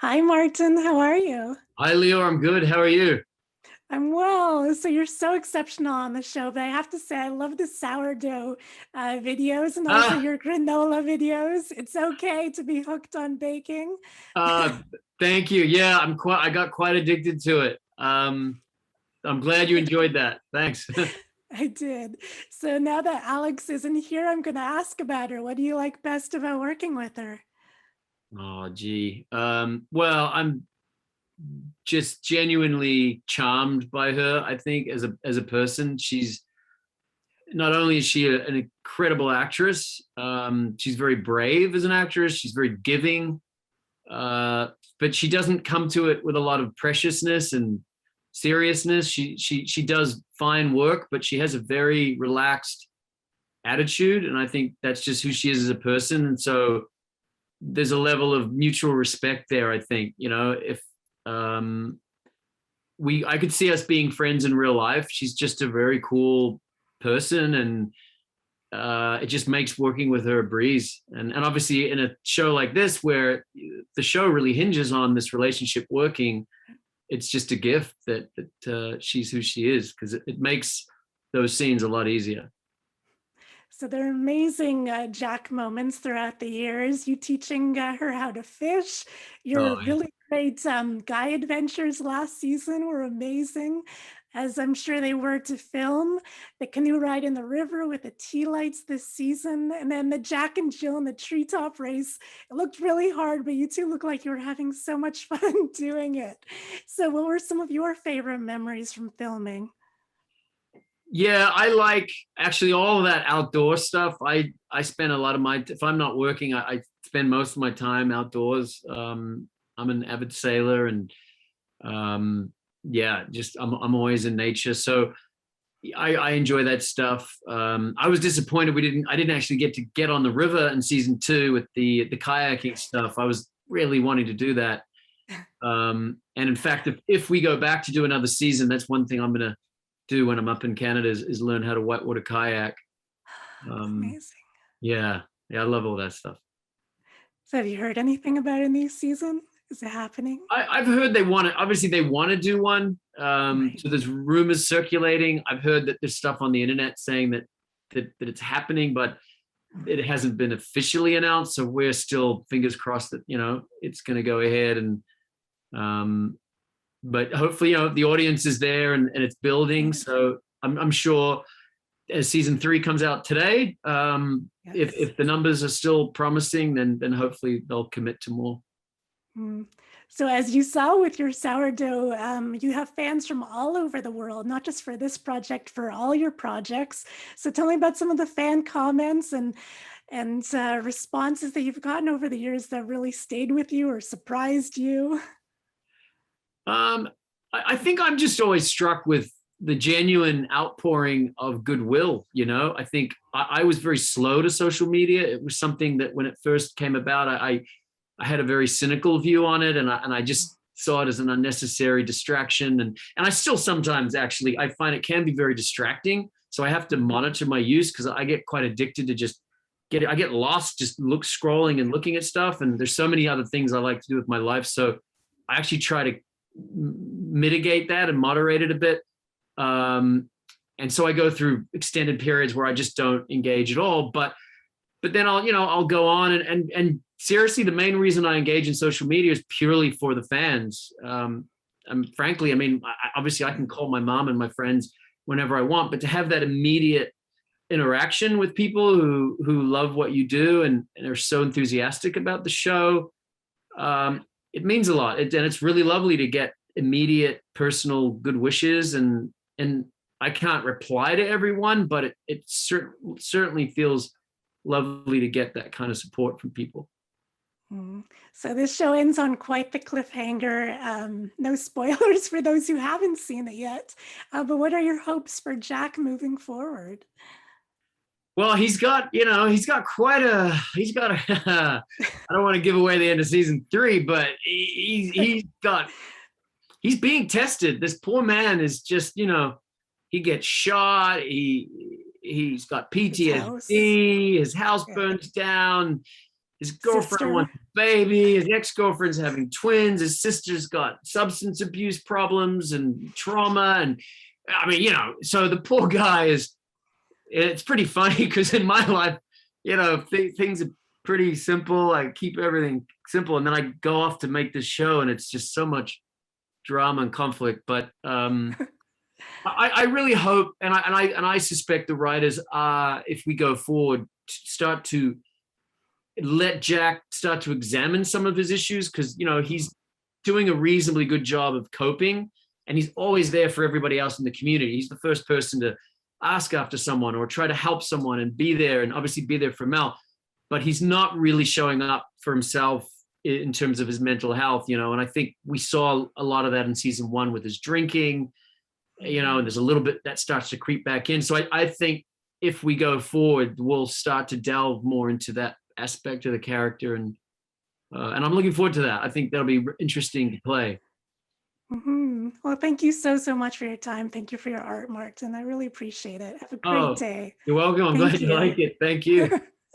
Hi, Martin. How are you? Hi, Leo. I'm good. How are you? I'm well. So you're so exceptional on the show, but I have to say I love the sourdough videos and also Ah, your granola videos. It's okay to be hooked on baking. uh, Thank you. Yeah, I got quite addicted to it. I'm glad you enjoyed that. Thanks. I did. So now that Alex isn't here, I'm going to ask about her. What do you like best about working with her? Oh, gee. Well, I'm just genuinely charmed by her. I think as a person, she's not only is she an incredible actress, she's very brave as an actress. She's very giving. uh, but she doesn't come to it with a lot of preciousness and seriousness. She does fine work, but she has a very relaxed attitude, and I think that's just who she is as a person. And so there's a level of mutual respect there. I think if um, I could see us being friends in real life. She's just a very cool person, and it just makes working with her a breeze. And obviously, in a show like this, where the show really hinges on this relationship working, it's just a gift that she's who she is, because it makes those scenes a lot easier. So there are amazing Jack moments throughout the years. You teaching her how to fish. Your Oh, really great guy adventures last season were amazing, as I'm sure they were to film. The canoe ride in the river with the tea lights this season, and then the Jack and Jill in the treetop race. It looked really hard, but you two looked like you were having so much fun doing it. So, what were some of your favorite memories from filming? yeah, I like actually all of that outdoor stuff. I spend a lot of my, if I'm not working, I spend most of my time outdoors. I'm an avid sailor, and yeah, just I'm always in nature. So I enjoy that stuff. I was disappointed I didn't actually get on the river in season two with the kayaking stuff. I was really wanting to do that. And in fact, if we go back to do another season, that's one thing I'm gonna do when I'm up in Canada is learn how to whitewater kayak. Um, Amazing. yeah, yeah, I love all that stuff. So, have you heard anything about a new season? Is it happening? I've heard they want to, obviously they want to do one. Right. So there's rumors circulating. I've heard that there's stuff on the internet saying that it's happening, but it hasn't been officially announced. So we're still fingers crossed that it's going to go ahead. And um, but hopefully the audience is there, and it's building. Right. So I'm sure as season three comes out today, Yes. if the numbers are still promising, then hopefully they'll commit to more. Mm. So, as you saw with your sourdough, you have fans from all over the world, not just for this project, for all your projects. So, tell me about some of the fan comments and responses that you've gotten over the years that really stayed with you or surprised you. Um, I think I'm just always struck with the genuine outpouring of goodwill. I think I was very slow to social media. It was something that when it first came about, I had a very cynical view on it, and I just saw it as an unnecessary distraction. And I still sometimes actually I find it can be very distracting. So I have to monitor my use, because I get quite addicted to just I get lost just scrolling and looking at stuff. And there's so many other things I like to do with my life. So I actually try to mitigate that and moderate it a bit. And so I go through extended periods where I just don't engage at all. But then I'll go on, and seriously, the main reason I engage in social media is purely for the fans. And frankly, I mean, obviously I can call my mom and my friends whenever I want, but to have that immediate interaction with people who love what you do, and are so enthusiastic about the show, it means a lot. And it's really lovely to get immediate personal good wishes, and I can't reply to everyone, but it certainly feels lovely to get that kind of support from people. Mm. So this show ends on quite the cliffhanger. No spoilers for those who haven't seen it yet. But what are your hopes for Jack moving forward? Well, he's got I don't want to give away the end of season three, but he's being tested. This poor man is just, he gets shot. He's got His house. PTSD. His house Yeah. burns down. His girlfriend Sister. wants a baby. His ex-girlfriend's having twins. His sister's got substance abuse problems and trauma. And I mean, so the poor guy it's pretty funny because in my life, things are pretty simple. I keep everything simple. And then I go off to make this show and it's just so much drama and conflict. But I really hope, and I suspect the writers are, if we go forward, start to let Jack start to examine some of his issues, because he's doing a reasonably good job of coping, and he's always there for everybody else in the community. He's the first person to ask after someone or try to help someone and be there, and obviously be there for Mel, but he's not really showing up for himself in terms of his mental health, and I think we saw a lot of that in season 1 with his drinking, and there's a little bit that starts to creep back in. So I think if we go forward, we'll start to delve more into that aspect of the character, and I'm looking forward to that. I think that'll be interesting to play. Well, thank you so much for your time. Thank you for your art, Martin. I really appreciate it. Have a great Oh, day. you're welcome. I'm Thank glad you you. like it. Thank you.